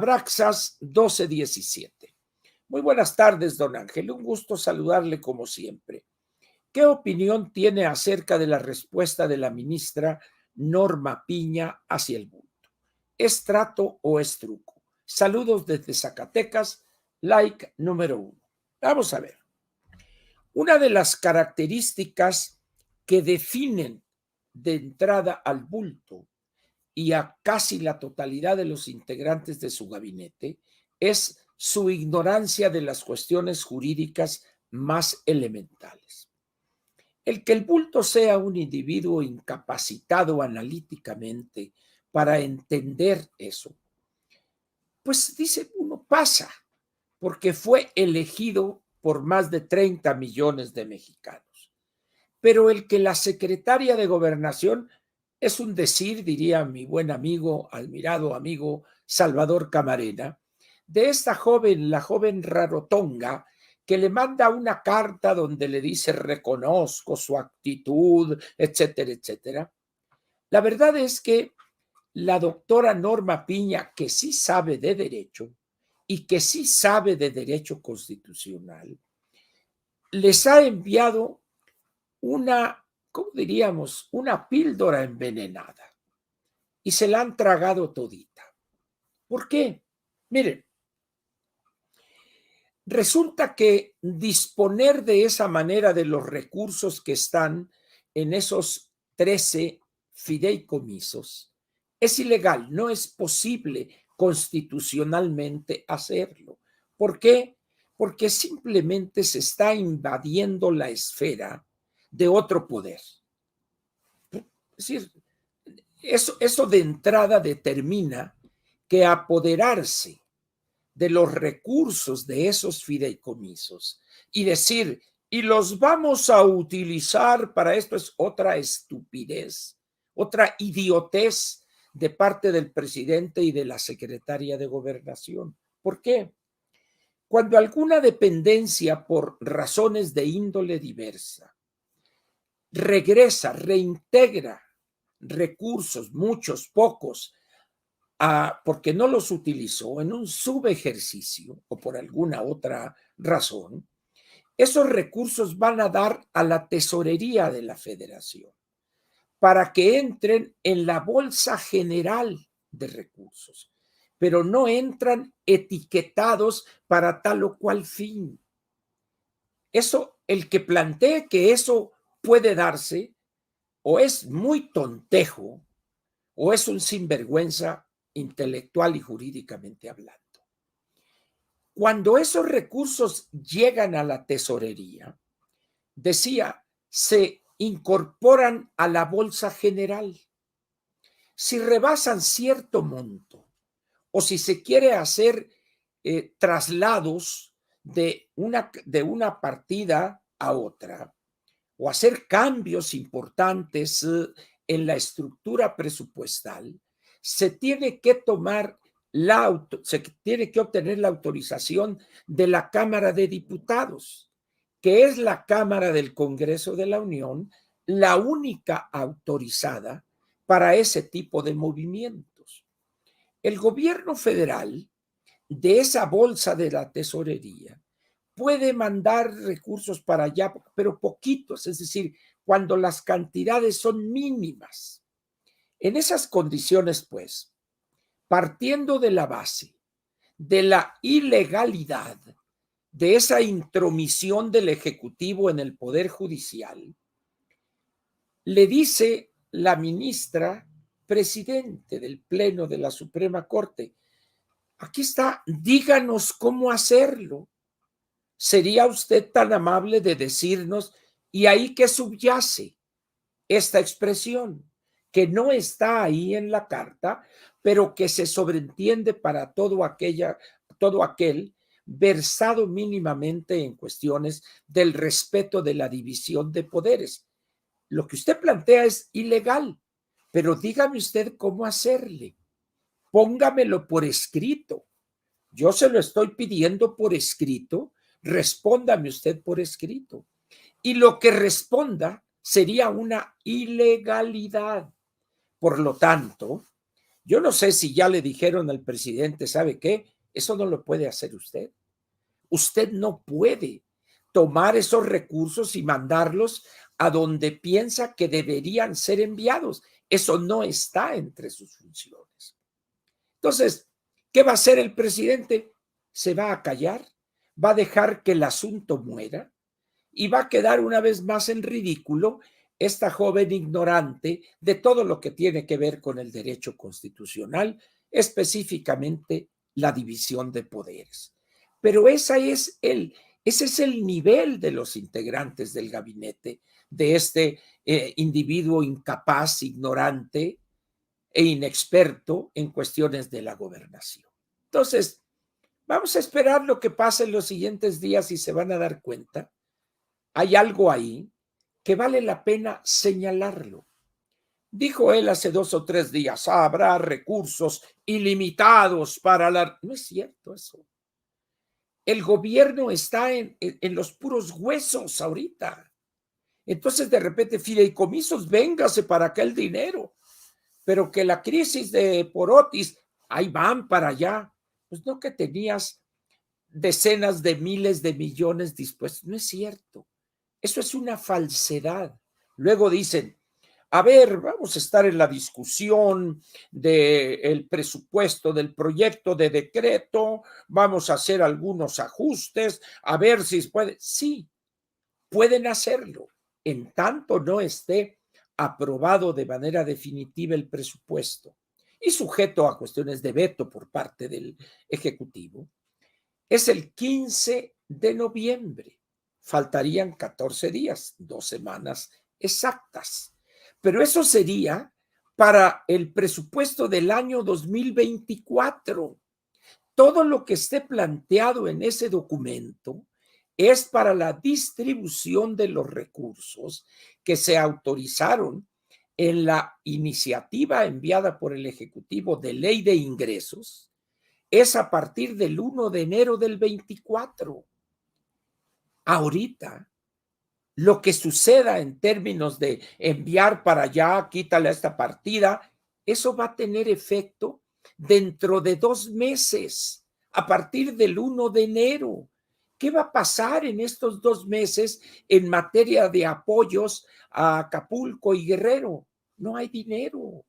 Abraxas 12:17. Muy buenas tardes, don Ángel. Un gusto saludarle como siempre. ¿Qué opinión tiene acerca de la respuesta de la ministra Norma Piña hacia el bulto? ¿Es trato o es truco? Saludos desde Zacatecas, like número 1. Vamos a ver. Una de las características que definen de entrada al bulto y a casi la totalidad de los integrantes de su gabinete es su ignorancia de las cuestiones jurídicas más elementales. El que el bulto sea un individuo incapacitado analíticamente para entender eso, pues dice uno pasa, porque fue elegido por más de 30 millones de mexicanos. Pero el que la secretaria de Gobernación es un decir, diría mi buen amigo, admirado amigo Salvador Camarena, de esta joven, la joven Rarotonga, que le manda una carta donde le dice reconozco su actitud, etcétera, etcétera. La verdad es que la doctora Norma Piña, que sí sabe de derecho y que sí sabe de derecho constitucional, les ha enviado una, ¿cómo diríamos? Una píldora envenenada y se la han tragado todita. ¿Por qué? Miren, resulta que disponer de esa manera de los recursos que están en esos 13 fideicomisos es ilegal, no es posible constitucionalmente hacerlo. ¿Por qué? Porque simplemente se está invadiendo la esfera de otro poder. Es decir, eso de entrada determina que apoderarse de los recursos de esos fideicomisos y decir, y los vamos a utilizar para esto, es otra estupidez, otra idiotez de parte del presidente y de la secretaria de Gobernación. ¿Por qué? Cuando alguna dependencia por razones de índole diversa regresa, reintegra recursos, muchos, pocos, porque no los utilizó en un subejercicio o por alguna otra razón, esos recursos van a dar a la tesorería de la federación para que entren en la bolsa general de recursos, pero no entran etiquetados para tal o cual fin. Eso, el que plantee que eso puede darse, o es muy tontejo, o es un sinvergüenza intelectual y jurídicamente hablando. Cuando esos recursos llegan a la tesorería, decía, se incorporan a la bolsa general. Si rebasan cierto monto o si se quiere hacer traslados de una partida a otra o hacer cambios importantes en la estructura presupuestal, se tiene que obtener la autorización de la Cámara de Diputados, que es la Cámara del Congreso de la Unión, la única autorizada para ese tipo de movimientos. El gobierno federal, de esa bolsa de la tesorería, puede mandar recursos para allá, pero poquitos, es decir, cuando las cantidades son mínimas. En esas condiciones, pues, partiendo de la base de la ilegalidad de esa intromisión del Ejecutivo en el Poder Judicial, le dice la ministra presidente del Pleno de la Suprema Corte, aquí está, díganos cómo hacerlo. ¿Sería usted tan amable de decirnos, y ahí que subyace esta expresión, que no está ahí en la carta, pero que se sobreentiende para todo aquel versado mínimamente en cuestiones del respeto de la división de poderes? Lo que usted plantea es ilegal, pero dígame usted cómo hacerle. Póngamelo por escrito. Yo se lo estoy pidiendo por escrito, respóndame usted por escrito. Y lo que responda sería una ilegalidad. Por lo tanto, Yo no sé si ya le dijeron al presidente, ¿sabe qué? Eso no lo puede hacer usted. Usted no puede tomar esos recursos y mandarlos a donde piensa que deberían ser enviados. Eso no está entre sus funciones. Entonces, ¿qué va a hacer el presidente? Se va a callar, va a dejar que el asunto muera y va a quedar una vez más en ridículo esta joven ignorante de todo lo que tiene que ver con el derecho constitucional, específicamente la división de poderes. Pero ese es el nivel de los integrantes del gabinete, de este individuo incapaz, ignorante e inexperto en cuestiones de la gobernación. Entonces, vamos a esperar lo que pase en los siguientes días y se van a dar cuenta. Hay algo ahí que vale la pena señalarlo. Dijo él hace 2 o 3 días, habrá recursos ilimitados para la... No es cierto eso. El gobierno está en los puros huesos ahorita. Entonces, de repente, fideicomisos, véngase para acá el dinero. Pero que la crisis de por Otis, ahí van para allá. Pues no que tenías decenas de miles de millones dispuestos. No es cierto. Eso es una falsedad. Luego dicen, a ver, vamos a estar en la discusión del presupuesto, del proyecto de decreto, vamos a hacer algunos ajustes, a ver si puede. Sí, pueden hacerlo, en tanto no esté aprobado de manera definitiva el presupuesto y sujeto a cuestiones de veto por parte del Ejecutivo. Es el 15 de noviembre. Faltarían 14 días, 2 semanas exactas. Pero eso sería para el presupuesto del año 2024. Todo lo que esté planteado en ese documento es para la distribución de los recursos que se autorizaron en la iniciativa enviada por el Ejecutivo de Ley de Ingresos. Es a partir del 1 de enero del 24. Ahorita, lo que suceda en términos de enviar para allá, quítale a esta partida, eso va a tener efecto dentro de 2 meses, a partir del 1 de enero. ¿Qué va a pasar en estos 2 meses en materia de apoyos a Acapulco y Guerrero? No hay dinero.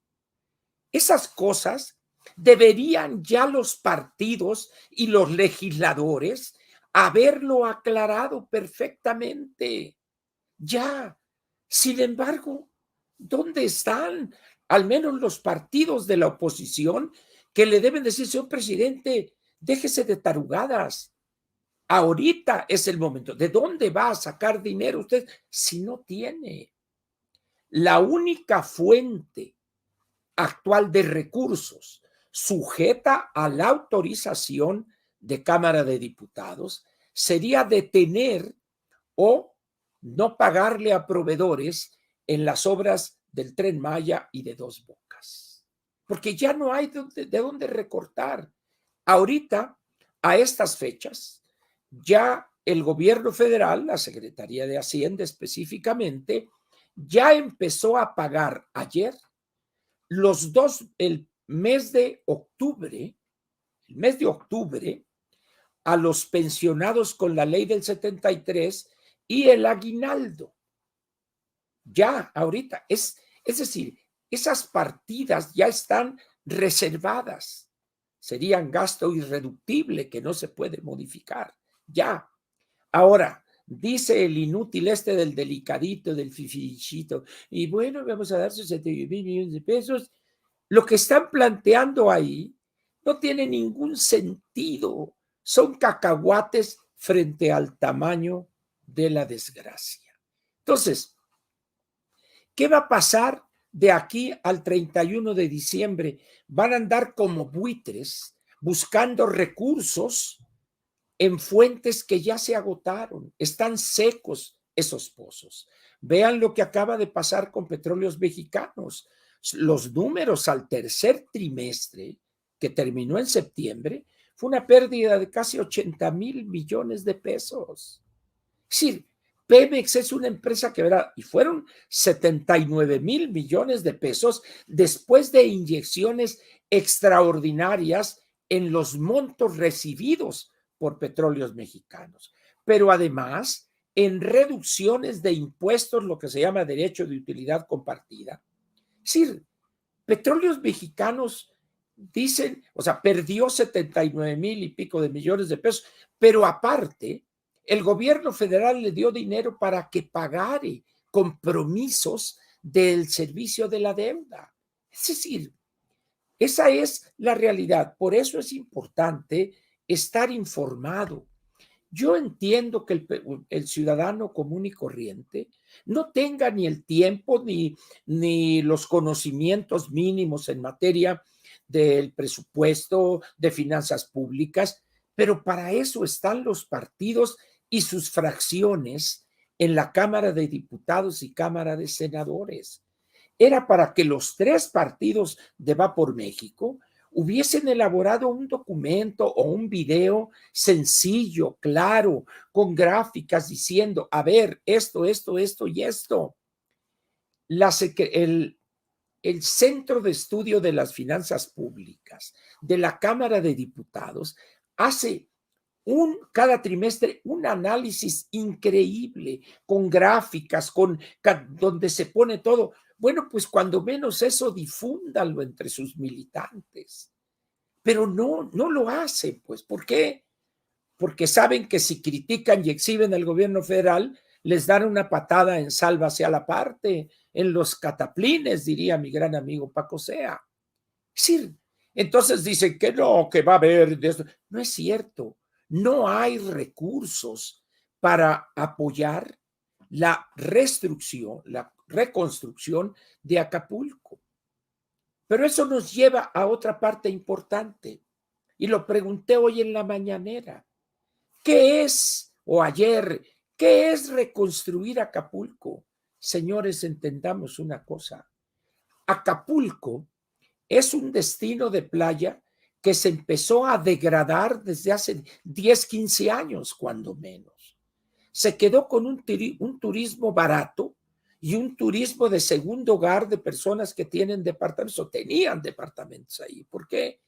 Esas cosas deberían ya los partidos y los legisladores haberlo aclarado perfectamente. Ya. Sin embargo, ¿dónde están al menos los partidos de la oposición que le deben decir, señor presidente, déjese de tarugadas? Ahorita es el momento. ¿De dónde va a sacar dinero usted si no tiene? La única fuente actual de recursos sujeta a la autorización de Cámara de Diputados sería detener o no pagarle a proveedores en las obras del Tren Maya y de Dos Bocas, porque ya no hay de dónde recortar. Ahorita, a estas fechas, ya el gobierno federal, la Secretaría de Hacienda específicamente, ya empezó a pagar ayer el mes de octubre, a los pensionados con la ley del 73 y el aguinaldo. Ya, ahorita, es decir, esas partidas ya están reservadas. Serían gasto irreductible que no se puede modificar. Ya. Ahora, dice el inútil del delicadito, del fifichito, y bueno, vamos a dar 61 mil millones de pesos. Lo que están planteando ahí no tiene ningún sentido. Son cacahuates frente al tamaño de la desgracia. Entonces, ¿qué va a pasar de aquí al 31 de diciembre? Van a andar como buitres buscando recursos en fuentes que ya se agotaron. Están secos esos pozos. Vean lo que acaba de pasar con Petróleos Mexicanos. Los números al tercer trimestre, que terminó en septiembre, fue una pérdida de casi 80 mil millones de pesos. Es decir, Pemex es una empresa que verá, y fueron 79 mil millones de pesos después de inyecciones extraordinarias en los montos recibidos por Petróleos Mexicanos, pero además en reducciones de impuestos, lo que se llama derecho de utilidad compartida. Es decir, Petróleos Mexicanos dicen, o sea, perdió 79,000 y pico de millones de pesos, pero aparte, el gobierno federal le dio dinero para que pagare compromisos del servicio de la deuda. Es decir, esa es la realidad. Por eso es importante estar informado. Yo entiendo que el ciudadano común y corriente no tenga ni el tiempo ni los conocimientos mínimos en materia del presupuesto, de finanzas públicas, pero para eso están los partidos y sus fracciones en la Cámara de Diputados y Cámara de Senadores. Era para que los tres partidos de Va por México hubiesen elaborado un documento o un video sencillo, claro, con gráficas diciendo, a ver, esto y esto. El Centro de Estudio de las Finanzas Públicas de la Cámara de Diputados hace cada trimestre un análisis increíble, con gráficas, donde se pone todo. Bueno, pues cuando menos eso, difúndalo entre sus militantes. Pero no lo hacen, pues. ¿Por qué? Porque saben que si critican y exhiben al gobierno federal, les dan una patada en sálvase a la parte, en los cataplines, diría mi gran amigo Paco Sea. Es decir, entonces dicen que no, que va a haber de esto. No es cierto. No hay recursos para apoyar la reconstrucción de Acapulco. Pero eso nos lleva a otra parte importante. Y lo pregunté hoy en la mañanera. ¿Qué es, o ayer, qué es reconstruir Acapulco? Señores, entendamos una cosa. Acapulco es un destino de playa que se empezó a degradar desde hace 10, 15 años, cuando menos. Se quedó con un turismo barato y un turismo de segundo hogar de personas que tienen departamentos o tenían departamentos ahí. ¿Por qué?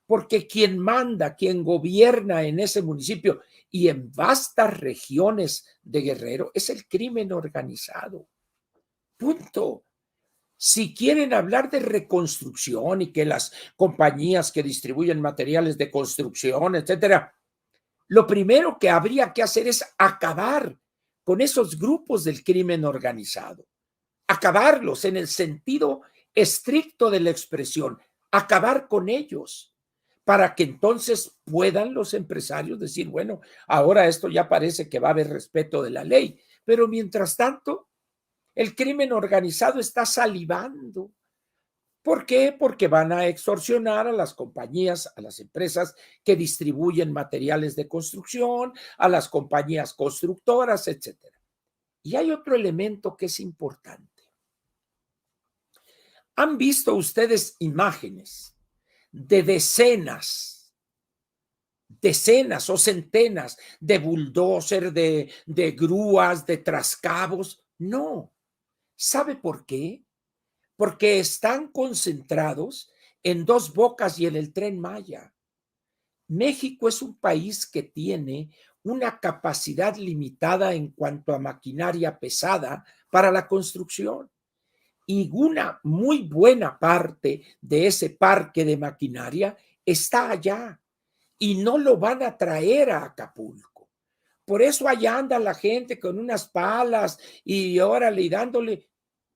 Porque quien manda, quien gobierna en ese municipio y en vastas regiones de Guerrero es el crimen organizado. Punto. Si quieren hablar de reconstrucción y que las compañías que distribuyen materiales de construcción, etcétera, lo primero que habría que hacer es acabar con esos grupos del crimen organizado. Acabarlos en el sentido estricto de la expresión, acabar con ellos, para que entonces puedan los empresarios decir, bueno, ahora esto ya parece que va a haber respeto de la ley, pero mientras tanto, el crimen organizado está salivando. ¿Por qué? Porque van a extorsionar a las compañías, a las empresas que distribuyen materiales de construcción, a las compañías constructoras, etcétera. Y hay otro elemento que es importante. ¿Han visto ustedes imágenes de decenas o centenas de bulldozer, de grúas, de trascabos? No. ¿Sabe por qué? Porque están concentrados en Dos Bocas y en el Tren Maya. México es un país que tiene una capacidad limitada en cuanto a maquinaria pesada para la construcción. Y una muy buena parte de ese parque de maquinaria está allá y no lo van a traer a Acapulco. Por eso allá anda la gente con unas palas y órale y dándole,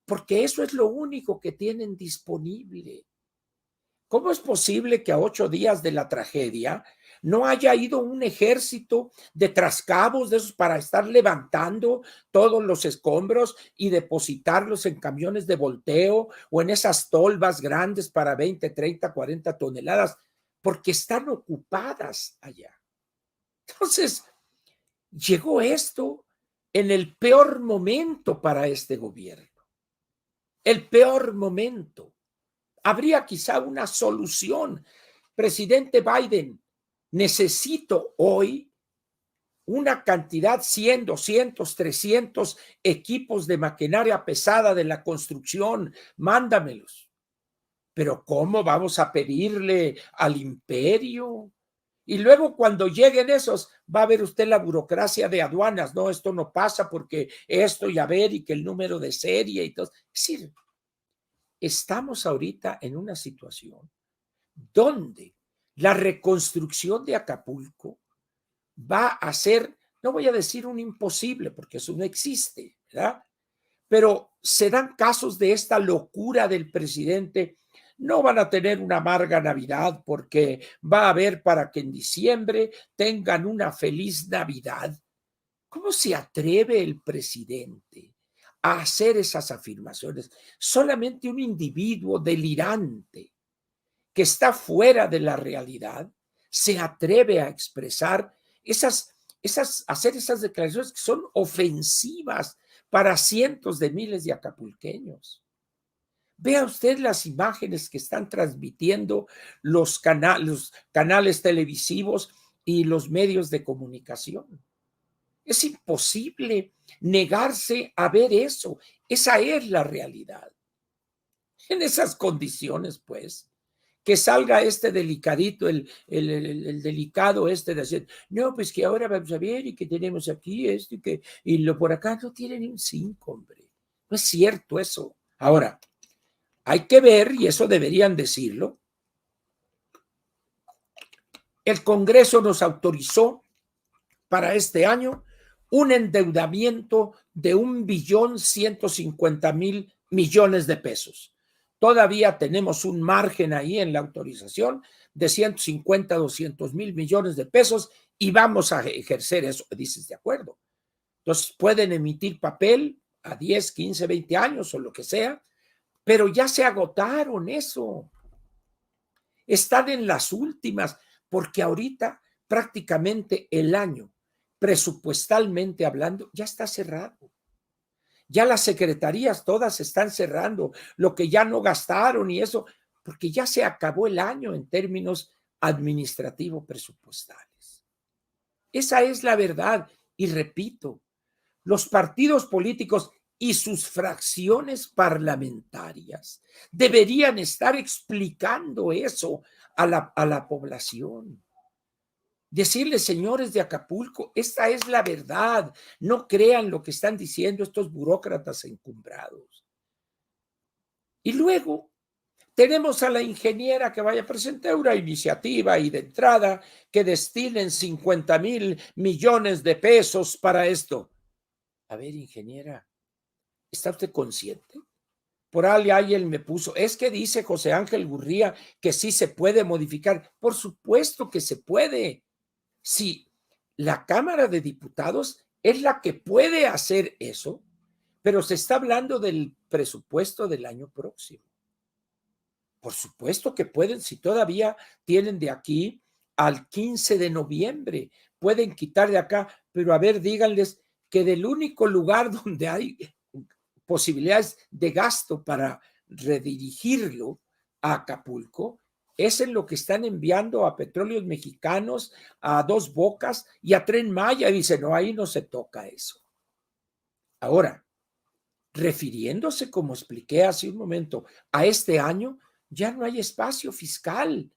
porque eso es lo único que tienen disponible. ¿Cómo es posible que a 8 días de la tragedia no haya ido un ejército de trascabos de esos para estar levantando todos los escombros y depositarlos en camiones de volteo o en esas tolvas grandes para 20, 30, 40 toneladas? Porque están ocupadas allá. Entonces, llegó esto en el peor momento para este gobierno. El peor momento. Habría quizá una solución. Presidente Biden, necesito hoy una cantidad, 100, 200, 300 equipos de maquinaria pesada de la construcción, mándamelos. pero ¿cómo vamos a pedirle al imperio? Y luego cuando lleguen esos, va a ver usted la burocracia de aduanas. No, esto no pasa porque esto y a ver, y que el número de serie y todo. Es decir, estamos ahorita en una situación donde la reconstrucción de Acapulco va a ser, no voy a decir un imposible, porque eso no existe, ¿verdad? Pero se dan casos de esta locura del presidente. No van a tener una amarga Navidad porque va a haber para que en diciembre tengan una feliz Navidad. ¿Cómo se atreve el presidente a hacer esas afirmaciones? Solamente un individuo delirante que está fuera de la realidad se atreve a expresar hacer esas declaraciones que son ofensivas para cientos de miles de acapulqueños. Vea usted las imágenes que están transmitiendo los canales televisivos y los medios de comunicación. Es imposible negarse a ver eso. Esa es la realidad. En esas condiciones, pues, que salga este delicadito, el delicado este de decir, no, pues que ahora vamos a ver y que tenemos aquí esto y lo por acá no tiene ni un 5, hombre. No es cierto eso. Ahora, hay que ver, y eso deberían decirlo, el Congreso nos autorizó para este año un endeudamiento de 1.150.000.000.000 de pesos. Todavía tenemos un margen ahí en la autorización de 150, 200.000 millones de pesos y vamos a ejercer eso. Dices, de acuerdo. Entonces pueden emitir papel a 10, 15, 20 años o lo que sea, pero ya se agotaron eso. Están en las últimas, porque ahorita prácticamente el año, presupuestalmente hablando, ya está cerrado. Ya las secretarías todas están cerrando lo que ya no gastaron y eso, porque ya se acabó el año en términos administrativo presupuestales. Esa es la verdad. Y repito, los partidos políticos y sus fracciones parlamentarias deberían estar explicando eso a la población. Decirles, señores de Acapulco, esta es la verdad. No crean lo que están diciendo estos burócratas encumbrados. Y luego tenemos a la ingeniera que vaya a presentar una iniciativa y de entrada que destinen 50.000 millones de pesos para esto. A ver, ingeniera, ¿está usted consciente? Por ahí alguien me puso, es que dice José Ángel Gurría que sí se puede modificar. Por supuesto que se puede. Si la Cámara de Diputados es la que puede hacer eso, pero se está hablando del presupuesto del año próximo. Por supuesto que pueden, si todavía tienen de aquí al 15 de noviembre, pueden quitar de acá, pero a ver, díganles que del único lugar donde hay posibilidades de gasto para redirigirlo a Acapulco es en lo que están enviando a Petróleos Mexicanos, a Dos Bocas y a Tren Maya. Y dice, no, ahí no se toca eso. Ahora, refiriéndose, como expliqué hace un momento, a este año, ya no hay espacio fiscal.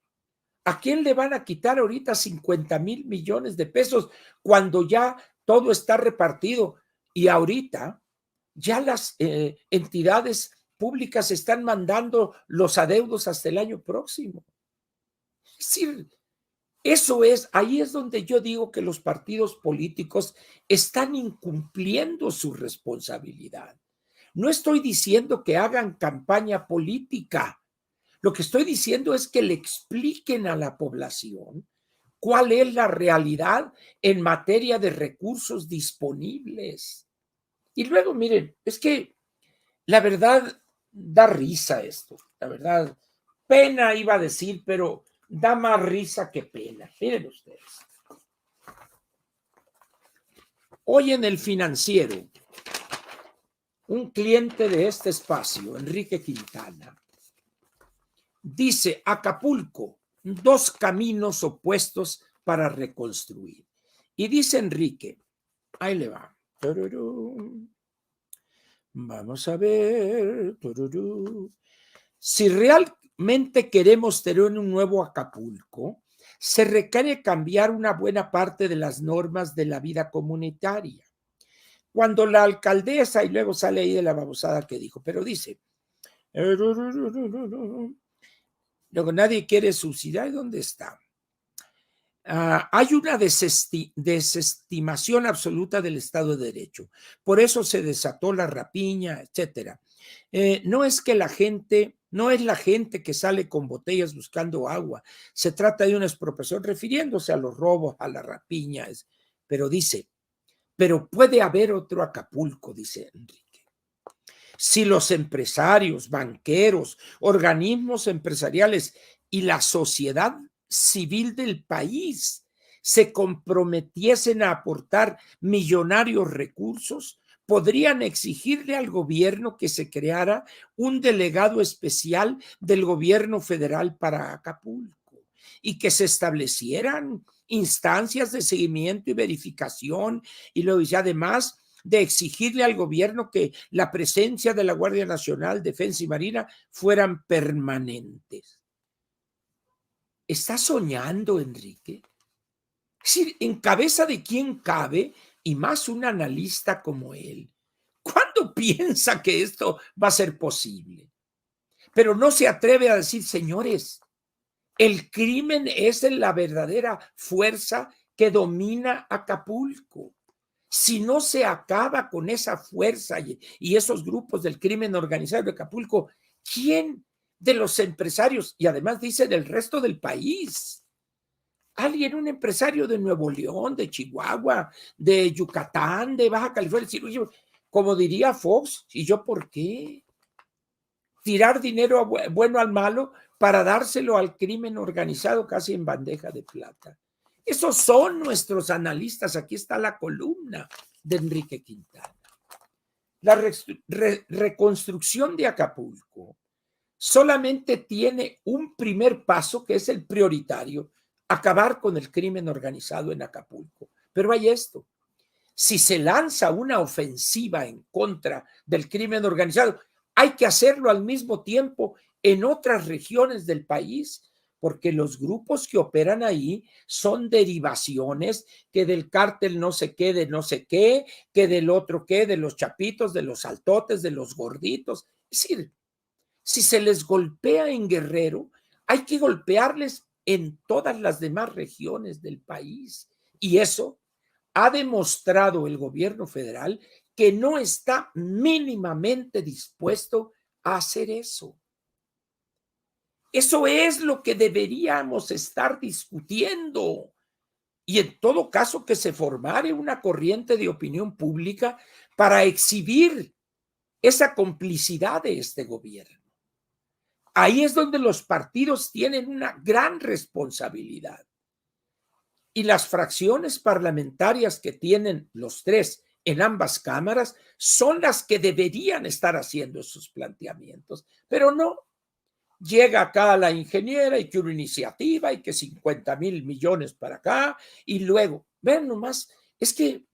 ¿A quién le van a quitar ahorita 50.000 millones de pesos cuando ya todo está repartido? Y ahorita ya las entidades públicas están mandando los adeudos hasta el año próximo. Es decir, ahí es donde yo digo que los partidos políticos están incumpliendo su responsabilidad. No estoy diciendo que hagan campaña política. Lo que estoy diciendo es que le expliquen a la población cuál es la realidad en materia de recursos disponibles. Y luego, miren, es que la verdad da risa esto, la verdad. Pena iba a decir, pero da más risa que pena. Miren ustedes. Hoy en El Financiero, un cliente de este espacio, Enrique Quintana, dice: Acapulco, 2 caminos opuestos para reconstruir. Y dice Enrique, ahí le va. Vamos a ver. Si realmente queremos tener un nuevo Acapulco, se requiere cambiar una buena parte de las normas de la vida comunitaria. Cuando la alcaldesa, y luego sale ahí de la babosada que dijo, pero dice, luego nadie quiere subsidiar, ¿dónde está? Hay una desestimación absoluta del Estado de Derecho. Por eso se desató la rapiña, etcétera. No es que la gente, no es la gente que sale con botellas buscando agua. Se trata de una expropiación refiriéndose a los robos, a la rapiña. Pero dice, pero puede haber otro Acapulco, dice Enrique. Si los empresarios, banqueros, organismos empresariales y la sociedad civil del país se comprometiesen a aportar millonarios recursos, podrían exigirle al gobierno que se creara un delegado especial del gobierno federal para Acapulco y que se establecieran instancias de seguimiento y verificación y luego y además de exigirle al gobierno que la presencia de la Guardia Nacional, Defensa y Marina fueran permanentes. ¿Está soñando, Enrique? Es decir, ¿en cabeza de quién cabe? Y más un analista como él. ¿Cuándo piensa que esto va a ser posible? Pero no se atreve a decir, señores, el crimen es la verdadera fuerza que domina Acapulco. Si no se acaba con esa fuerza y esos grupos del crimen organizado de Acapulco, ¿quién de los empresarios, y además dice del resto del país? Alguien, un empresario de Nuevo León, de Chihuahua, de Yucatán, de Baja California, como diría Fox, ¿y yo por qué? Tirar dinero bueno al malo para dárselo al crimen organizado casi en bandeja de plata. Esos son nuestros analistas. Aquí está la columna de Enrique Quintana. La reconstrucción de Acapulco solamente tiene un primer paso que es el prioritario, acabar con el crimen organizado en Acapulco. Pero hay esto, si se lanza una ofensiva en contra del crimen organizado, hay que hacerlo al mismo tiempo en otras regiones del país, porque los grupos que operan ahí son derivaciones que del cártel no sé qué, de no sé qué, que del otro qué, de los chapitos, de los altotes, de los gorditos. Es decir, si se les golpea en Guerrero, hay que golpearles en todas las demás regiones del país. Y eso ha demostrado el gobierno federal que no está mínimamente dispuesto a hacer eso. Eso es lo que deberíamos estar discutiendo. Y en todo caso que se formare una corriente de opinión pública para exhibir esa complicidad de este gobierno. Ahí es donde los partidos tienen una gran responsabilidad. Y las fracciones parlamentarias que tienen los tres en ambas cámaras son las que deberían estar haciendo esos planteamientos, pero no. Llega acá la ingeniera y que una iniciativa y que 50,000 millones para acá y luego, vean nomás, es que,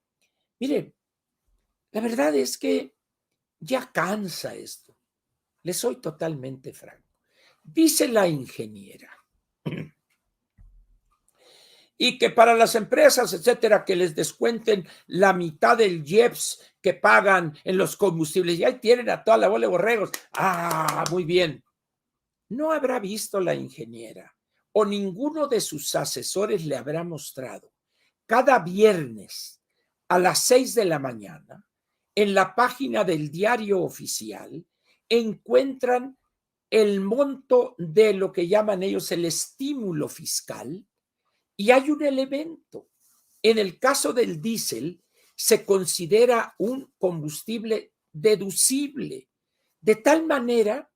miren, la verdad es que ya cansa esto. Les soy totalmente franco. Dice la ingeniera y que para las empresas, etcétera, que les descuenten la mitad del IEPS que pagan en los combustibles. Y ahí tienen a toda la bola de borregos. Ah, muy bien. No habrá visto la ingeniera o ninguno de sus asesores le habrá mostrado cada viernes a las 6 de la mañana en la página del diario oficial encuentran el monto de lo que llaman ellos el estímulo fiscal. Y hay un elemento. En el caso del diésel, se considera un combustible deducible, de tal manera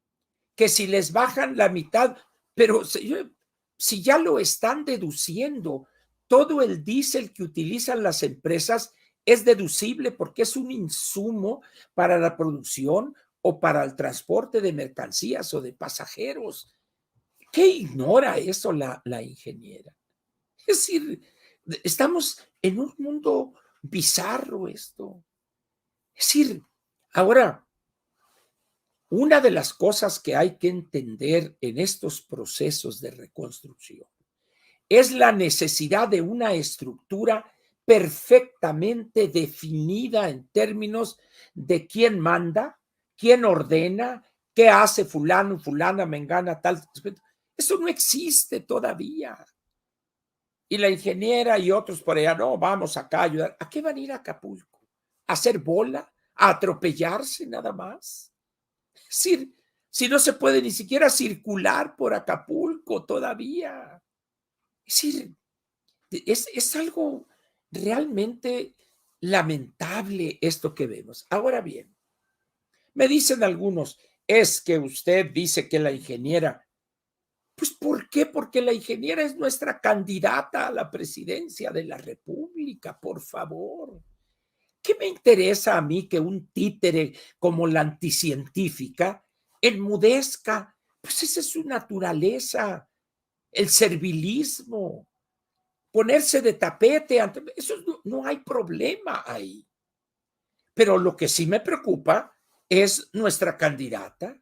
que si les bajan la mitad, pero si ya lo están deduciendo, todo el diésel que utilizan las empresas es deducible porque es un insumo para la producción o para el transporte de mercancías o de pasajeros. ¿Qué ignora eso la ingeniera? Es decir, estamos en un mundo bizarro esto. Es decir, ahora, Una de las cosas que hay que entender en estos procesos de reconstrucción es la necesidad de una estructura perfectamente definida en términos de quién manda, quién ordena, qué hace fulano, fulana, mengana, tal. Eso no existe todavía. Y la ingeniera y otros por allá, no, vamos acá a ayudar. ¿A qué van a ir a Acapulco? ¿A hacer bola? ¿A atropellarse nada más? Es decir, si no se puede ni siquiera circular por Acapulco todavía. Es decir, es algo realmente lamentable esto que vemos. Ahora bien, me dicen algunos, es que usted dice que la ingeniera, pues ¿por qué? Porque la ingeniera es nuestra candidata a la presidencia de la República, por favor. ¿Qué me interesa a mí que un títere como la anticientífica enmudezca? Pues esa es su naturaleza, el servilismo, ponerse de tapete, eso no hay problema ahí. Pero lo que sí me preocupa es nuestra candidata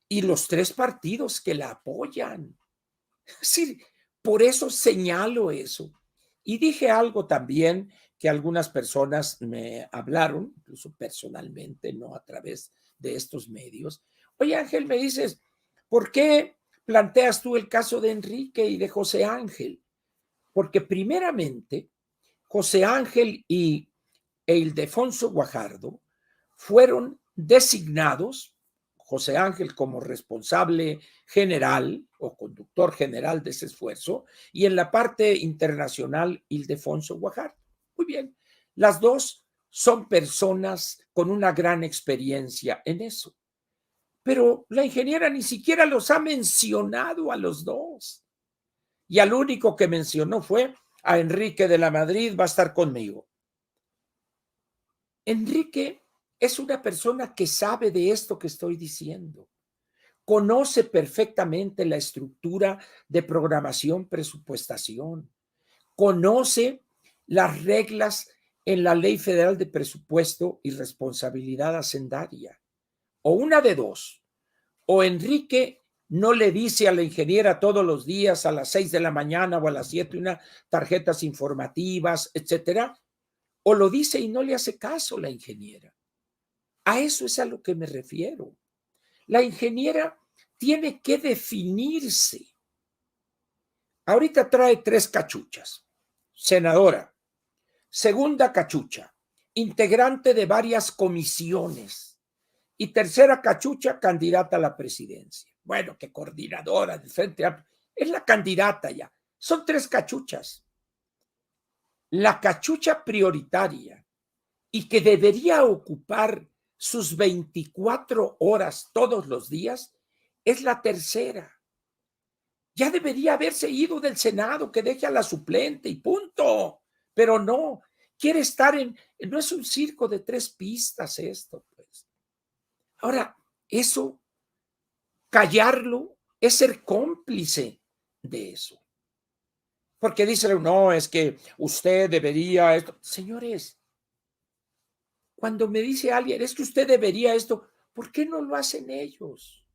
y los 3 partidos que la apoyan. Es decir, por eso señalo eso. Y dije algo también que algunas personas me hablaron, incluso personalmente, no a través de estos medios. Oye, Ángel, me dices, ¿por qué planteas tú el caso de Enrique y de José Ángel? Porque primeramente, José Ángel y Ildefonso Guajardo fueron designados, José Ángel como responsable general o conductor general de ese esfuerzo, y en la parte internacional, Ildefonso Guajardo. Muy bien, las dos son personas con una gran experiencia en eso. Pero la ingeniera ni siquiera los ha mencionado a los dos. Y al único que mencionó fue a Enrique de la Madrid, va a estar conmigo. Enrique es una persona que sabe de esto que estoy diciendo. Conoce perfectamente la estructura de programación, presupuestación. Conoce las reglas en la Ley Federal de Presupuesto y Responsabilidad Hacendaria. O una de dos. O Enrique no le dice a la ingeniera todos los días a las 6 de la mañana o a las 7 unas tarjetas informativas, etcétera, o lo dice y no le hace caso la ingeniera. A eso es a lo que me refiero. La ingeniera tiene que definirse. Ahorita trae 3 cachuchas. Senadora, segunda cachucha, integrante de varias comisiones. Y tercera cachucha, candidata a la presidencia. Bueno, que coordinadora del Frente Amplio. Es la candidata ya. Son 3 cachuchas. La cachucha prioritaria y que debería ocupar sus 24 horas todos los días es la tercera. Ya debería haberse ido del Senado, que deje a la suplente y punto. Pero no, quiere estar no es un circo de 3 pistas esto, pues. Ahora, eso, callarlo, es ser cómplice de eso. Porque dice, no, es que usted debería esto. Señores, cuando me dice alguien, es que usted debería esto, ¿por qué no lo hacen ellos?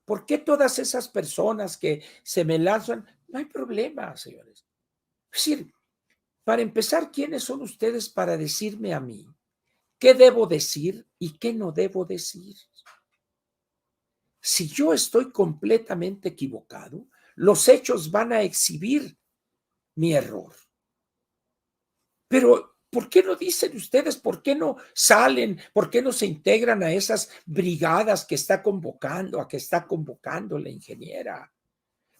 ¿Por qué todas esas personas que se me lanzan? No hay problema, señores. Es decir, para empezar, ¿quiénes son ustedes para decirme a mí qué debo decir y qué no debo decir? Si yo estoy completamente equivocado, los hechos van a exhibir mi error. Pero, ¿por qué no dicen ustedes? ¿Por qué no salen? ¿Por qué no se integran a esas brigadas que está convocando, a que está convocando la ingeniera?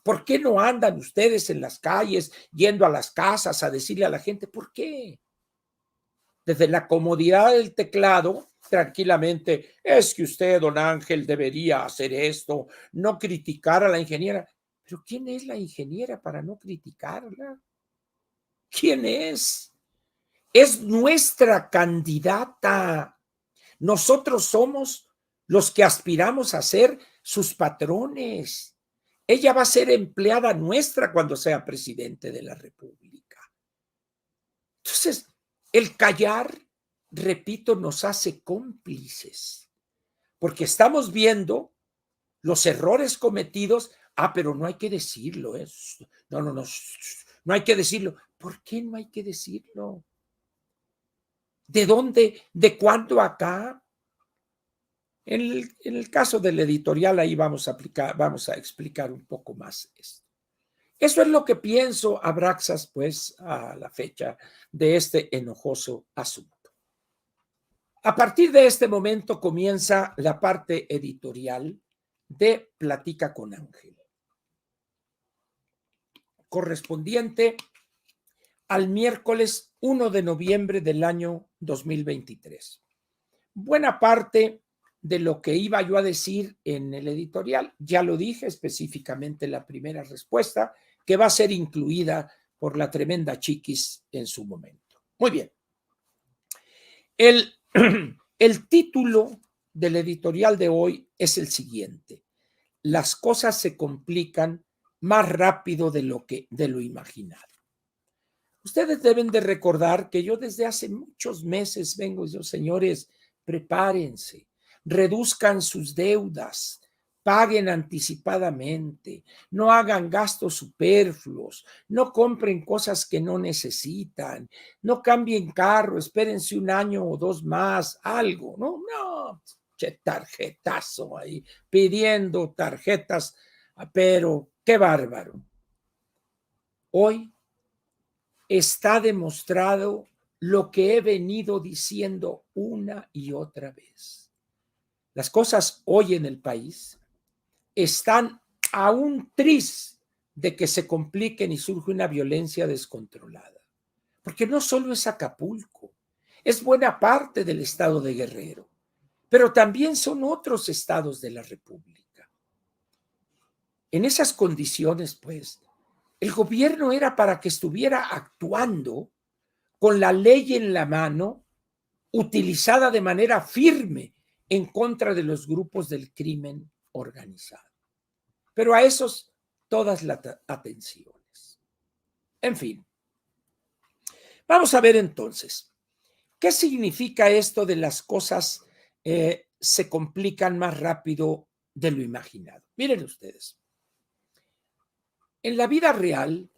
¿Por qué no andan ustedes en las calles, yendo a las casas a decirle a la gente? ¿Por qué? Desde la comodidad del teclado, tranquilamente, es que usted, don Ángel, debería hacer esto, no criticar a la ingeniera. Pero ¿quién es la ingeniera para no criticarla? ¿Quién es? Es nuestra candidata. Nosotros somos los que aspiramos a ser sus patrones. Ella va a ser empleada nuestra cuando sea presidente de la República. Entonces, el callar, repito, nos hace cómplices, porque estamos viendo los errores cometidos. Pero no hay que decirlo. No hay que decirlo. ¿Por qué no hay que decirlo? ¿De dónde? ¿De cuándo acá? En el caso del editorial, ahí vamos a explicar un poco más esto. Eso es lo que pienso, Abraxas, pues, a la fecha de este enojoso asunto. A partir de este momento comienza la parte editorial de Platica con Ángel, correspondiente al miércoles 1 de noviembre del año 2023. Buena parte de lo que iba yo a decir en el editorial, ya lo dije específicamente en la primera respuesta, que va a ser incluida por la tremenda Chiquis en su momento. Muy bien. El título del editorial de hoy es el siguiente: las cosas se complican más rápido de lo imaginado. Ustedes deben de recordar que yo desde hace muchos meses vengo y digo, señores, prepárense, reduzcan sus deudas, paguen anticipadamente, no hagan gastos superfluos, no compren cosas que no necesitan, no cambien carro, espérense un año o dos más, algo, no, tarjetazo ahí, pidiendo tarjetas, pero qué bárbaro. Hoy está demostrado lo que he venido diciendo una y otra vez. Las cosas hoy en el país están a un tris de que se compliquen y surge una violencia descontrolada. Porque no solo es Acapulco, es buena parte del estado de Guerrero, pero también son otros estados de la República. En esas condiciones, pues, el gobierno era para que estuviera actuando con la ley en la mano, utilizada de manera firme en contra de los grupos del crimen organizado. Pero a esos todas las atenciones. En fin, vamos a ver entonces, ¿qué significa esto de las cosas se complican más rápido de lo imaginado? Miren ustedes, en la vida real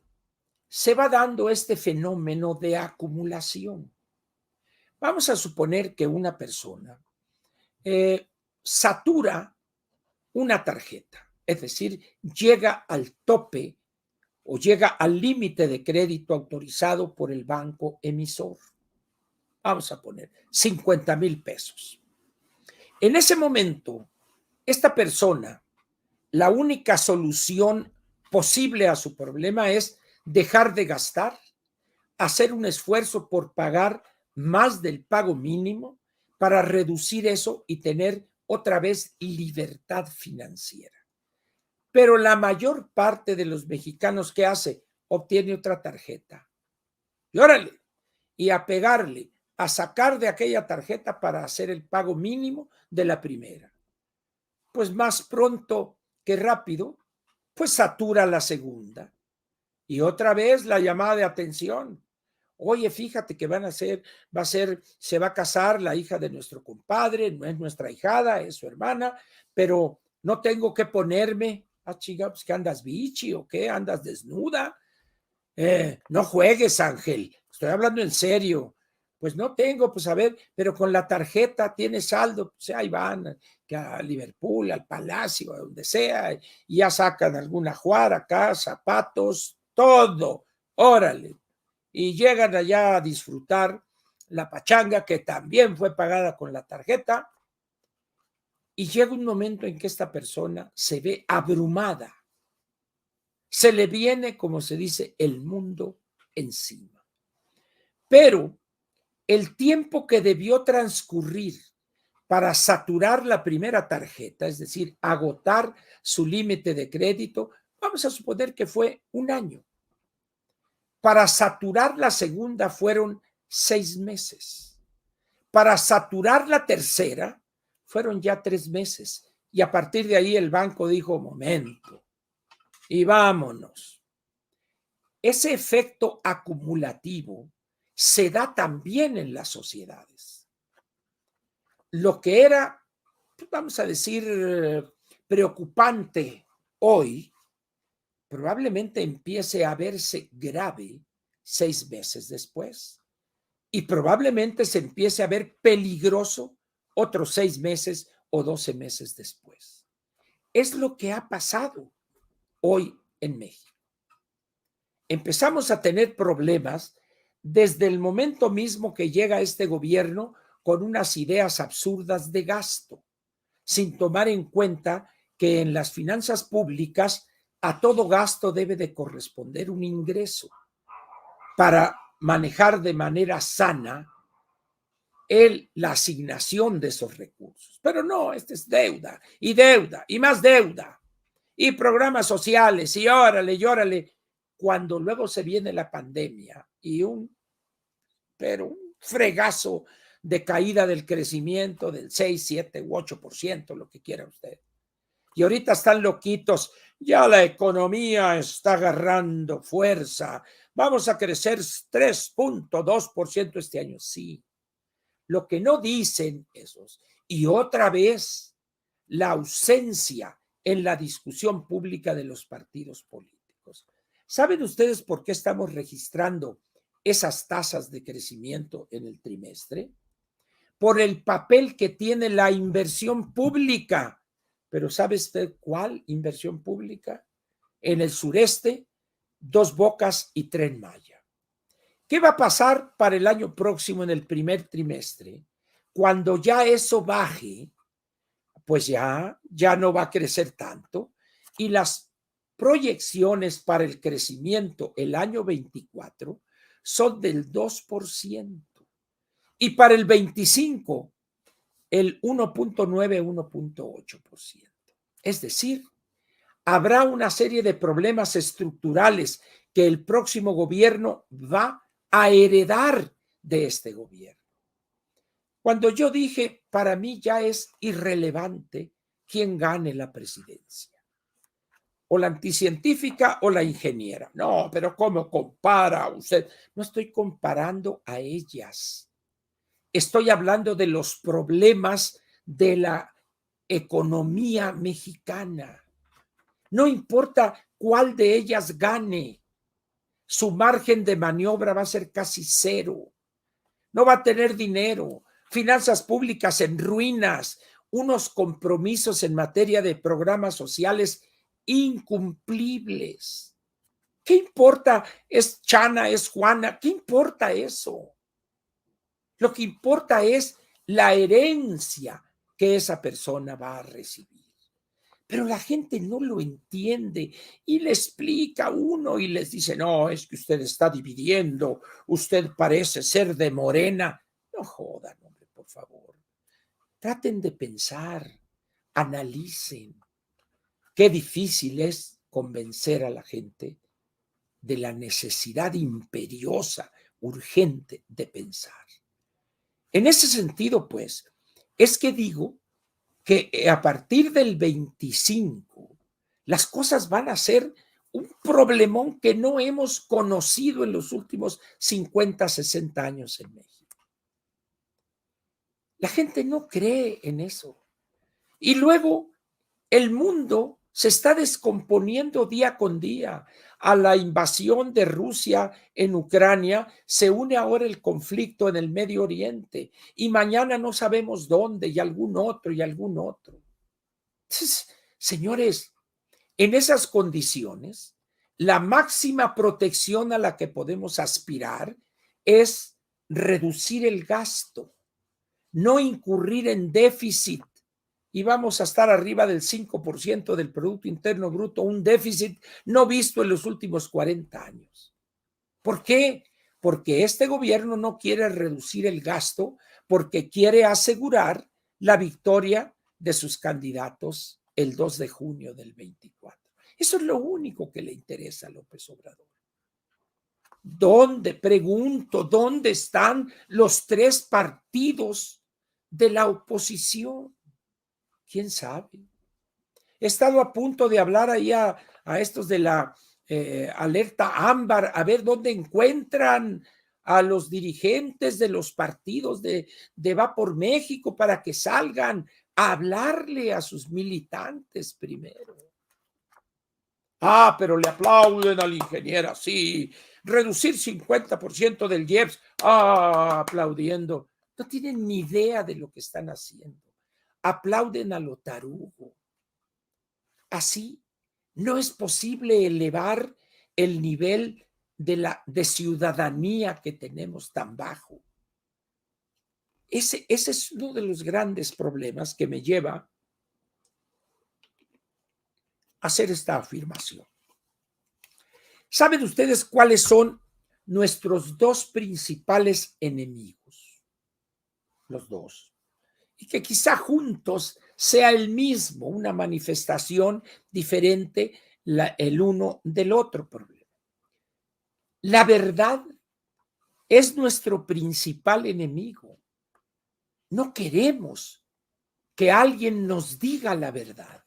se va dando este fenómeno de acumulación. Vamos a suponer que una persona satura una tarjeta, es decir, llega al tope o llega al límite de crédito autorizado por el banco emisor. Vamos a poner 50,000 pesos. En ese momento, esta persona, la única solución posible a su problema es dejar de gastar, hacer un esfuerzo por pagar más del pago mínimo para reducir eso y tener otra vez libertad financiera. Pero la mayor parte de los mexicanos, ¿qué hace? Obtiene otra tarjeta. Y órale, y a pegarle, a sacar de aquella tarjeta para hacer el pago mínimo de la primera. Pues más pronto que rápido, pues satura la segunda. Y otra vez la llamada de atención. Oye, fíjate que se va a casar la hija de nuestro compadre, no es nuestra hijada, es su hermana, pero no tengo que ponerme, chica, pues que andas bichi o qué, andas desnuda. No juegues, Ángel, estoy hablando en serio. Pues no tengo, pues a ver, pero con la tarjeta tienes saldo, pues ahí van, que a Liverpool, al Palacio, a donde sea, y ya sacan alguna juara acá, zapatos, todo, órale. Y llegan allá a disfrutar la pachanga que también fue pagada con la tarjeta. Y llega un momento en que esta persona se ve abrumada. Se le viene, como se dice, el mundo encima. Pero el tiempo que debió transcurrir para saturar la primera tarjeta, es decir, agotar su límite de crédito, vamos a suponer que fue un año. Para saturar la segunda fueron 6 meses. Para saturar la tercera fueron ya 3 meses. Y a partir de ahí el banco dijo, momento, y vámonos. Ese efecto acumulativo se da también en las sociedades. Lo que era vamos a decir, preocupante hoy, probablemente empiece a verse grave 6 meses después. Y probablemente se empiece a ver peligroso otros 6 meses o 12 meses después. Es lo que ha pasado hoy en México. Empezamos a tener problemas desde el momento mismo que llega este gobierno con unas ideas absurdas de gasto, sin tomar en cuenta que en las finanzas públicas a todo gasto debe de corresponder un ingreso para manejar de manera sana la asignación de esos recursos. Pero no, este es deuda y más deuda y programas sociales y órale y órale. Cuando luego se viene la pandemia y un fregazo de caída del crecimiento del 6, 7 u 8%, lo que quiera usted. Y ahorita están loquitos, ya la economía está agarrando fuerza, vamos a crecer 3.2% este año. Sí, lo que no dicen esos, y otra vez la ausencia en la discusión pública de los partidos políticos. ¿Saben ustedes por qué estamos registrando esas tasas de crecimiento en el trimestre? Por el papel que tiene la inversión pública. Pero ¿sabe usted cuál inversión pública? En el sureste, Dos Bocas y Tren Maya. ¿Qué va a pasar para el año próximo en el primer trimestre? Cuando ya eso baje, pues ya no va a crecer tanto y las proyecciones para el crecimiento el año 24 son del 2% y para el 25 el 1.9, 1.8%. Es decir, habrá una serie de problemas estructurales que el próximo gobierno va a heredar de este gobierno. Cuando yo dije, para mí ya es irrelevante quién gane la presidencia, o la anticientífica o la ingeniera. No, pero ¿cómo compara usted? No estoy comparando a ellas. Estoy hablando de los problemas de la economía mexicana. No importa cuál de ellas gane, su margen de maniobra va a ser casi cero. No va a tener dinero, finanzas públicas en ruinas, unos compromisos en materia de programas sociales incumplibles. ¿Qué importa? ¿Es Chana? ¿Es Juana? ¿Qué importa eso? Lo que importa es la herencia que esa persona va a recibir. Pero la gente no lo entiende y le explica a uno y les dice, no, es que usted está dividiendo, usted parece ser de Morena. No jodan, hombre, por favor. Traten de pensar, analicen. Qué difícil es convencer a la gente de la necesidad imperiosa, urgente de pensar. En ese sentido, pues, es que digo que a partir del 25 las cosas van a ser un problemón que no hemos conocido en los últimos 50, 60 años en México. La gente no cree en eso. Y luego el mundo se está descomponiendo día con día. A la invasión de Rusia en Ucrania se une ahora el conflicto en el Medio Oriente y mañana no sabemos dónde y algún otro y algún otro. Entonces, señores, en esas condiciones, la máxima protección a la que podemos aspirar es reducir el gasto, no incurrir en déficit y vamos a estar arriba del 5% del Producto Interno Bruto, un déficit no visto en los últimos 40 años. ¿Por qué? Porque este gobierno no quiere reducir el gasto porque quiere asegurar la victoria de sus candidatos el 2 de junio del 24. Eso es lo único que le interesa a López Obrador. Pregunto, ¿dónde están los 3 partidos de la oposición? ¿Quién sabe? He estado a punto de hablar ahí a estos de la alerta ámbar, a ver dónde encuentran a los dirigentes de los partidos de Va por México para que salgan hablarle a sus militantes primero. Ah, pero le aplauden al ingeniero, sí. Reducir 50% del IEPS, aplaudiendo. No tienen ni idea de lo que están haciendo. Aplauden a lo tarugo. Así no es posible elevar el nivel de ciudadanía que tenemos tan bajo. Ese es uno de los grandes problemas que me lleva a hacer esta afirmación. ¿Saben ustedes cuáles son nuestros dos principales enemigos? Los dos. Y que quizá juntos sea el mismo, una manifestación diferente el uno del otro problema. La verdad es nuestro principal enemigo. No queremos que alguien nos diga la verdad.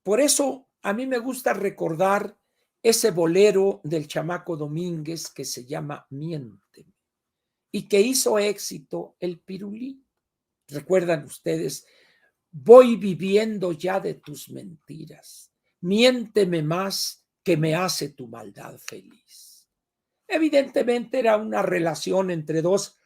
Por eso a mí me gusta recordar ese bolero del Chamaco Domínguez que se llama Miénteme y que hizo éxito el Pirulí. ¿Recuerdan ustedes? Voy viviendo ya de tus mentiras. Miénteme más que me hace tu maldad feliz. Evidentemente era una relación entre dos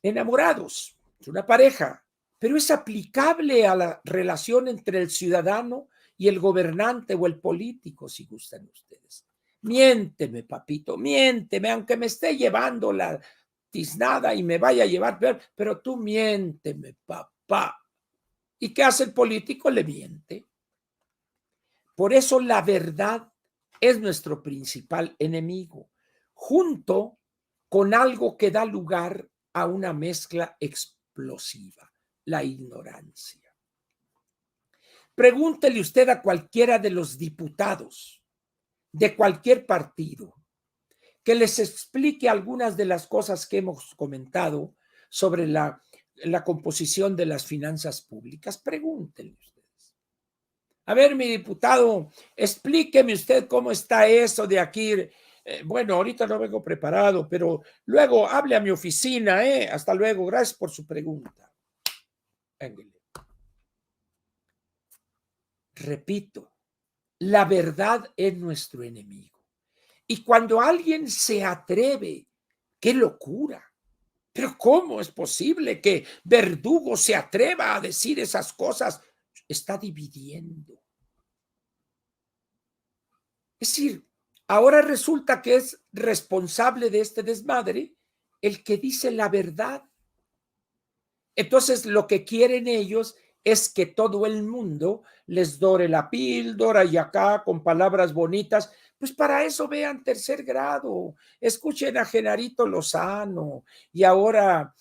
enamorados, una pareja, pero es aplicable a la relación entre el ciudadano y el gobernante o el político, si gustan ustedes. Miénteme, papito, miénteme, aunque me esté llevando la tiznada y me vaya a llevar peor, pero tú miénteme, papá. ¿Y qué hace el político? Le miente. Por eso la verdad es nuestro principal enemigo, junto con algo que da lugar a una mezcla explosiva, la ignorancia. Pregúntele usted a cualquiera de los diputados de cualquier partido que les explique algunas de las cosas que hemos comentado sobre la composición de las finanzas públicas. Pregúntenle ustedes. A ver, mi diputado, explíqueme usted cómo está eso de aquí. Bueno, ahorita no vengo preparado, pero luego hable a mi oficina, ¿eh? Hasta luego, gracias por su pregunta. Ángel. Repito, la verdad es nuestro enemigo. Y cuando alguien se atreve, ¡qué locura! Pero ¿cómo es posible que Verdugo se atreva a decir esas cosas? Está dividiendo. Es decir, ahora resulta que es responsable de este desmadre el que dice la verdad. Entonces, lo que quieren ellos es que todo el mundo les dore la píldora y acá con palabras bonitas. Pues para eso vean Tercer Grado, escuchen a Genarito Lozano y ahora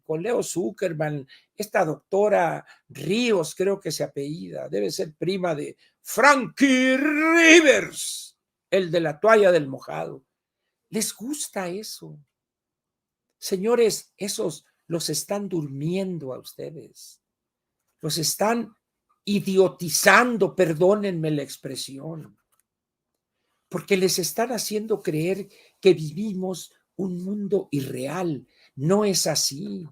con Leo Zuckerman, esta doctora Ríos, creo que se apellida, debe ser prima de Frankie Rivers, el de la toalla del mojado. Les gusta eso. Señores, esos los están durmiendo a ustedes. Los están idiotizando, perdónenme la expresión, porque les están haciendo creer que vivimos un mundo irreal. No es así.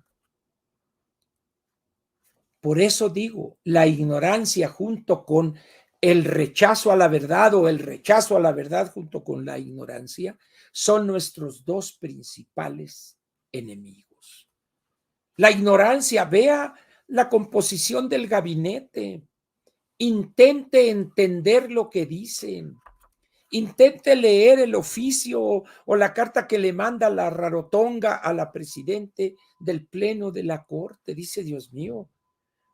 Por eso digo, la ignorancia junto con el rechazo a la verdad o el rechazo a la verdad junto con la ignorancia son nuestros dos principales enemigos. La ignorancia, vea la composición del gabinete, intente entender lo que dicen, intente leer el oficio o la carta que le manda la rarotonga a la presidente del pleno de la corte. Dice, Dios mío,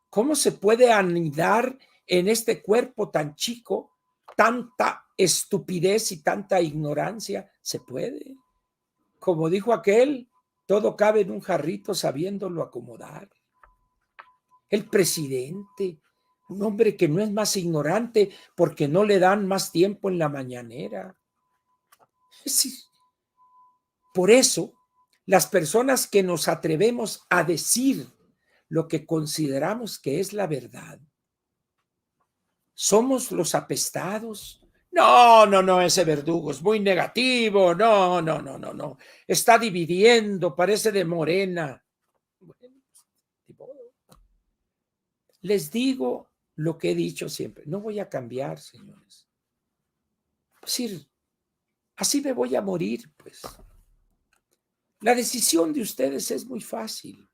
¿cómo se puede anidar en este cuerpo tan chico tanta estupidez y tanta ignorancia? Se puede. Como dijo aquel, todo cabe en un jarrito sabiéndolo acomodar. El presidente, un hombre que no es más ignorante porque no le dan más tiempo en la mañanera. Es decir, por eso, las personas que nos atrevemos a decir lo que consideramos que es la verdad, somos los apestados. No, ese Verdugo es muy negativo. No. Está dividiendo, parece de Morena. Bueno, les digo lo que he dicho siempre, no voy a cambiar, señores. Es decir, así me voy a morir, pues. La decisión de ustedes es muy fácil.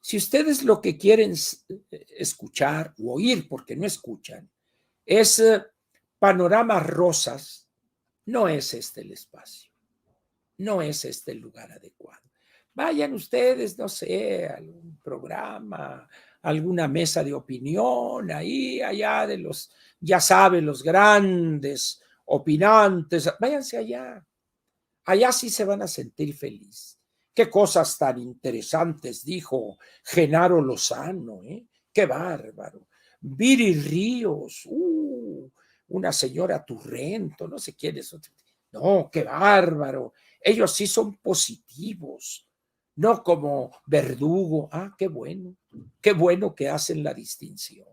Si ustedes lo que quieren escuchar o oír, porque no escuchan, es panoramas rosas, no es este el espacio, no es este el lugar adecuado. Vayan ustedes, no sé, a algún programa, alguna mesa de opinión, ahí, allá de los, ya saben, los grandes opinantes, váyanse allá. Allá sí se van a sentir felices. Qué cosas tan interesantes dijo Genaro Lozano, ¿eh? Qué bárbaro. Viri Ríos, una señora Turrento, no sé quién es. No, qué bárbaro. Ellos sí son positivos, no como Verdugo. Ah, qué bueno que hacen la distinción.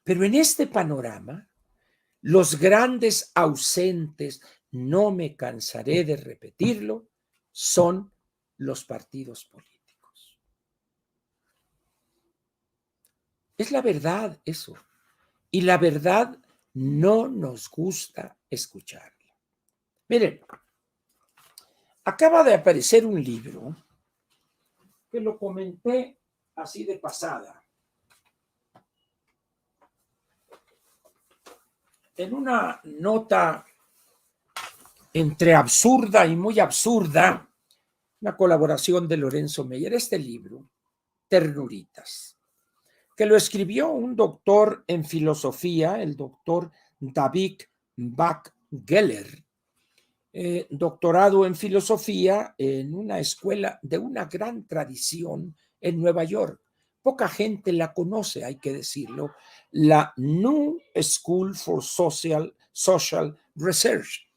Pero en este panorama, los grandes ausentes, no me cansaré de repetirlo, son los partidos políticos. Es la verdad eso. Y la verdad no nos gusta escucharla. Miren, acaba de aparecer un libro que lo comenté así de pasada. En una nota entre absurda y muy absurda, una colaboración de Lorenzo Meyer, este libro, Ternuritas, que lo escribió un doctor en filosofía, el doctor David Bach-Geller, doctorado en filosofía en una escuela de una gran tradición en Nueva York. Poca gente la conoce, hay que decirlo, la New School for Social Research.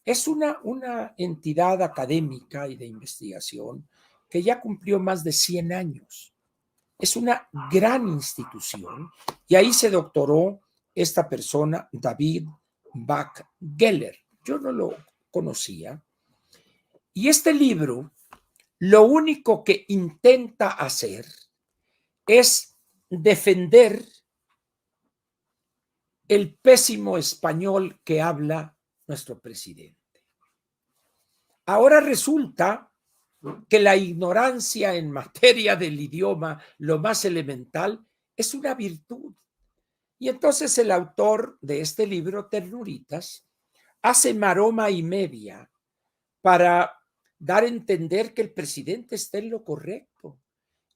Es una entidad académica y de investigación que ya cumplió más de 100 años. Es una gran institución y ahí se doctoró esta persona, David Bach-Geller. Yo no lo conocía. Y este libro, lo único que intenta hacer es defender el pésimo español que habla nuestro presidente. Ahora resulta que la ignorancia en materia del idioma, lo más elemental, es una virtud. Y entonces el autor de este libro, Ternuritas, hace maroma y media para dar a entender que el presidente está en lo correcto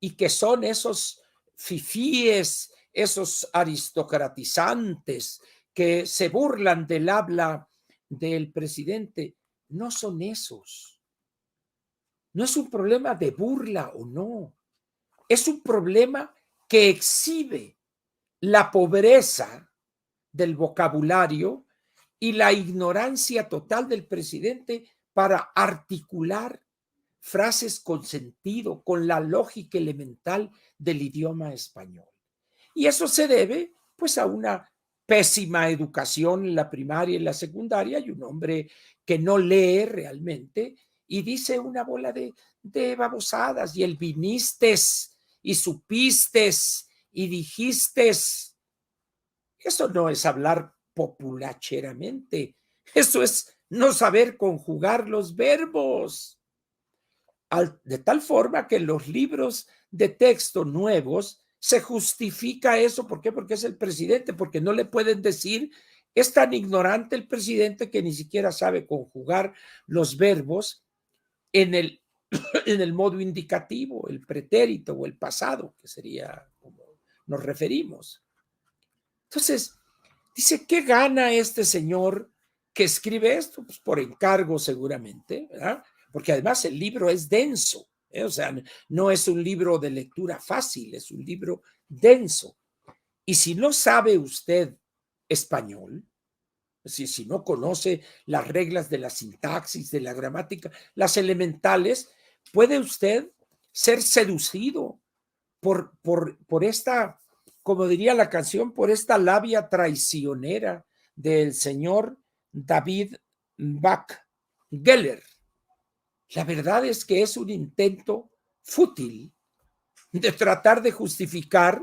y que son esos fifíes, esos aristocratizantes que se burlan del habla del presidente. No son esos. No es un problema de burla o no. Es un problema que exhibe la pobreza del vocabulario y la ignorancia total del presidente para articular frases con sentido, con la lógica elemental del idioma español. Y eso se debe, pues, a una pésima educación en la primaria y en la secundaria, y un hombre que no lee realmente y dice una bola de babosadas, y el vinistes, y supistes, y dijistes. Eso no es hablar populacheramente, eso es no saber conjugar los verbos. De tal forma que en los libros de texto nuevos se justifica eso. ¿Por qué? Porque es el presidente, porque no le pueden decir, es tan ignorante el presidente que ni siquiera sabe conjugar los verbos en el modo indicativo, el pretérito o el pasado, que sería como nos referimos. Entonces, dice, ¿qué gana este señor que escribe esto? Pues por encargo seguramente, ¿verdad? Porque además el libro es denso, ¿eh? O sea, no es un libro de lectura fácil, es un libro denso. Y si no sabe usted español, si no conoce las reglas de la sintaxis, de la gramática, las elementales, puede usted ser seducido por esta, como diría la canción, por esta labia traicionera del señor David Bach-Geller. La verdad es que es un intento fútil de tratar de justificar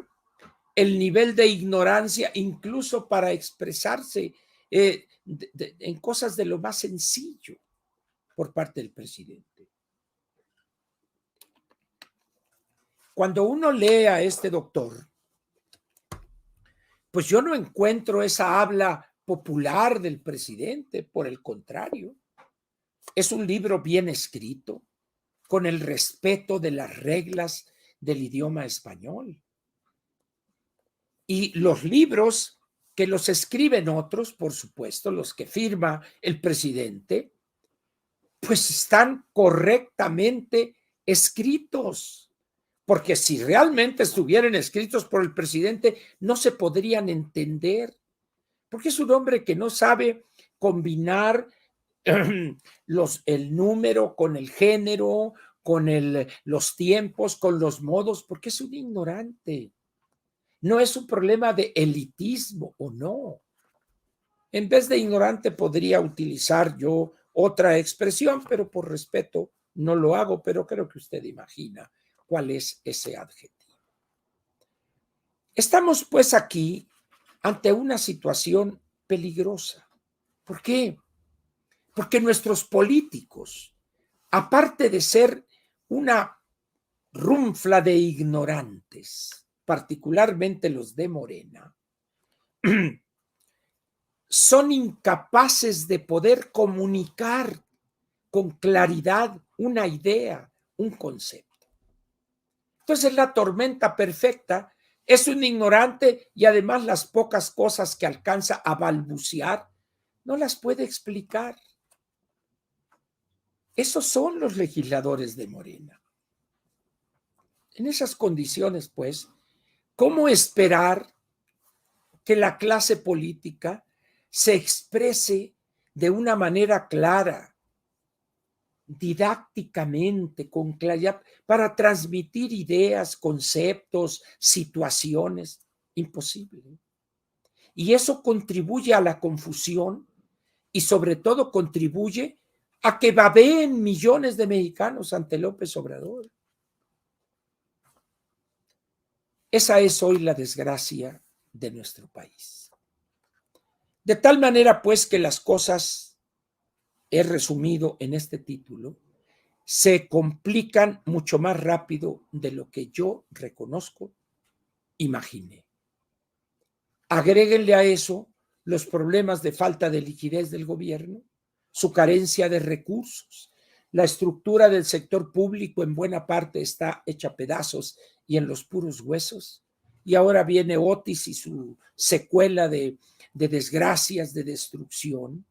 el nivel de ignorancia, incluso para expresarse en cosas de lo más sencillo por parte del presidente. Cuando uno lee a este doctor, pues yo no encuentro esa habla popular del presidente, por el contrario, es un libro bien escrito, con el respeto de las reglas del idioma español. Y los libros que los escriben otros, por supuesto, los que firma el presidente, pues están correctamente escritos, porque si realmente estuvieran escritos por el presidente, no se podrían entender, porque es un hombre que no sabe combinar el número con el género, con los tiempos, con los modos, porque es un ignorante. No es un problema de elitismo o no. En vez de ignorante podría utilizar yo otra expresión, pero por respeto no lo hago, pero creo que usted imagina cuál es ese adjetivo. Estamos pues aquí ante una situación peligrosa. ¿Por qué? Porque nuestros políticos, aparte de ser una runfla de ignorantes, particularmente los de Morena, son incapaces de poder comunicar con claridad una idea, un concepto. Entonces la tormenta perfecta es un ignorante y además las pocas cosas que alcanza a balbucear no las puede explicar. Esos son los legisladores de Morena. En esas condiciones, pues, ¿cómo esperar que la clase política se exprese de una manera clara, didácticamente, con claridad, para transmitir ideas, conceptos, situaciones? Imposible. Y eso contribuye a la confusión y sobre todo contribuye a que babeen millones de mexicanos ante López Obrador. Esa es hoy la desgracia de nuestro país. De tal manera, pues, que las cosas, he resumido en este título, se complican mucho más rápido de lo que yo reconozco, imaginé. Agréguenle a eso los problemas de falta de liquidez del gobierno, su carencia de recursos, la estructura del sector público en buena parte está hecha pedazos y en los puros huesos, y ahora viene Otis y su secuela de desgracias, de destrucción,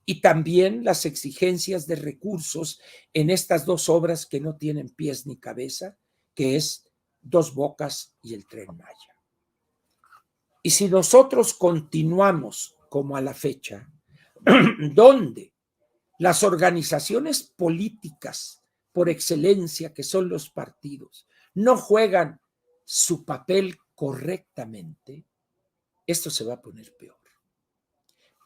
y también las exigencias de recursos en estas dos obras que no tienen pies ni cabeza, que es Dos Bocas y el Tren Maya. Y si nosotros continuamos como a la fecha, donde las organizaciones políticas por excelencia, que son los partidos, no juegan su papel correctamente, esto se va a poner peor.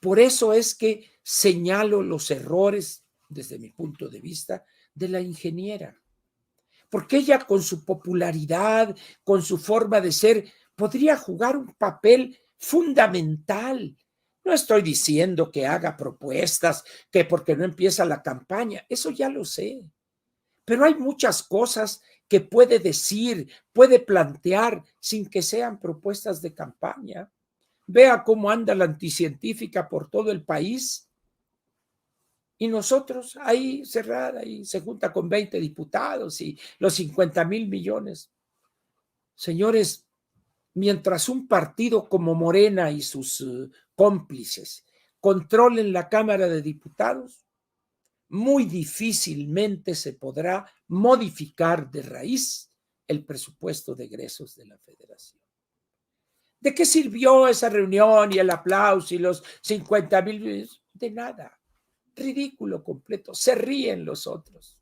Por eso es que señalo los errores, desde mi punto de vista, de la ingeniera. Porque ella con su popularidad, con su forma de ser, podría jugar un papel fundamental. No estoy diciendo que haga propuestas, que porque no empieza la campaña, eso ya lo sé. Pero hay muchas cosas que puede decir, puede plantear sin que sean propuestas de campaña. Vea cómo anda la anticientífica por todo el país y nosotros ahí cerrada y se junta con 20 diputados y los 50,000 millones. Señores, mientras un partido como Morena y sus cómplices controlen la Cámara de Diputados, muy difícilmente se podrá modificar de raíz el presupuesto de egresos de la Federación. ¿De qué sirvió esa reunión y el aplauso y los 50,000? De nada. Ridículo completo. Se ríen los otros.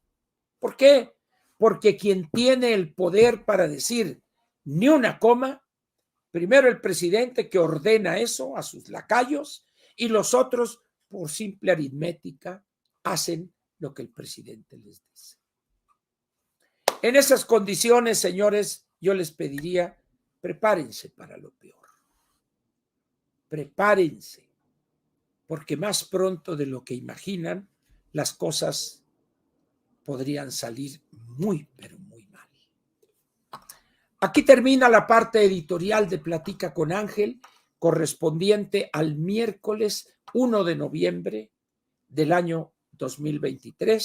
¿Por qué? Porque quien tiene el poder para decir ni una coma, primero el presidente que ordena eso a sus lacayos y los otros, por simple aritmética, hacen lo que el presidente les dice. En esas condiciones, señores, yo les pediría, prepárense para lo peor. Prepárense, porque más pronto de lo que imaginan, las cosas podrían salir muy, pero muy mal. Aquí termina la parte editorial de Platica con Ángel, correspondiente al miércoles 1 de noviembre del año 2023.